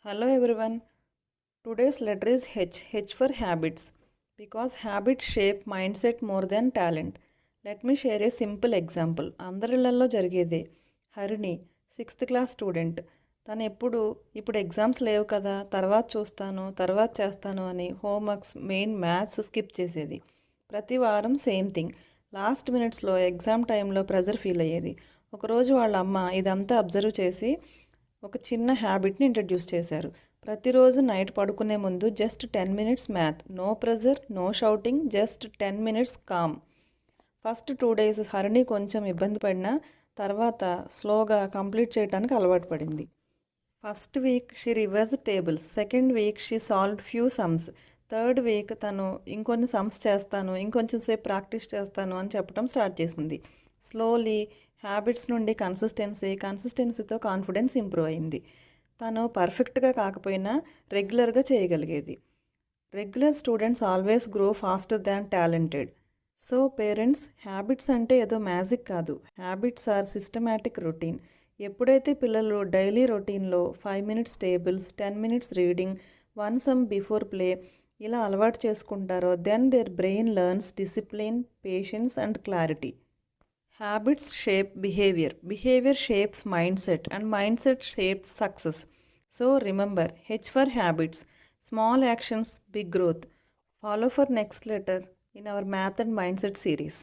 Hello everyone. Today's letter is H. H for habits. Because habits shape mindset more than talent. Let me share a simple example. అందరిళ్లలో జరిగేదే. Harini 6th class student. తను ఇప్పుడు exams లేవు కదా, తర్వాత చేస్తాను అని హోంవర్క్స్ మెయిన్ మ్యాథ్స్ స్కిప్ చేసేది. ప్రతి వారం సేమ్ థింగ్. లాస్ట్ మినిట్స్లో ఎగ్జామ్ టైంలో ప్రెజర్ ఫీల్ అయ్యేది. ఒకరోజు వాళ్ళ అమ్మ ఇదంతా అబ్జర్వ్ చేసి ఒక చిన్న హ్యాబిట్ని ఇంట్రడ్యూస్ చేశారు. ప్రతిరోజు నైట్ పడుకునే ముందు just 10 minutes math, no pressure, no shouting, just 10 minutes calm. First 2 days Harini కొంచెం ఇబ్బంది పడినా తర్వాత స్లోగా కంప్లీట్ చేయడానికి అలవాటు పడింది. First week she reverse tables, second week she solved few sums, third week తను ఇంకొన్ని సమ్స్ చేస్తాను, ఇంకొంచెం సేపు ప్రాక్టీస్ చేస్తాను అని చెప్పడం స్టార్ట్ చేసింది. స్లోలీ హ్యాబిట్స్ నుండి కన్సిస్టెన్సీతో కాన్ఫిడెన్స్ ఇంప్రూవ్ అయింది. తను పర్ఫెక్ట్గా కాకపోయినా రెగ్యులర్గా చేయగలిగేది. Regular students always grow faster than talented. So parents, habits అంటే ఏదో మ్యాజిక్ కాదు. Habits are systematic routine. ఎప్పుడైతే పిల్లలు డైలీ రొటీన్లో 5 minutes tables, 10 minutes reading, 1 sum before play ఇలా అలవాటు చేసుకుంటారో then their brain learns discipline, patience and clarity. Habits shape behavior. Behavior shapes mindset, and mindset shapes success. So remember, H for habits. Small actions, big growth. Follow for next letter in our math and mindset series.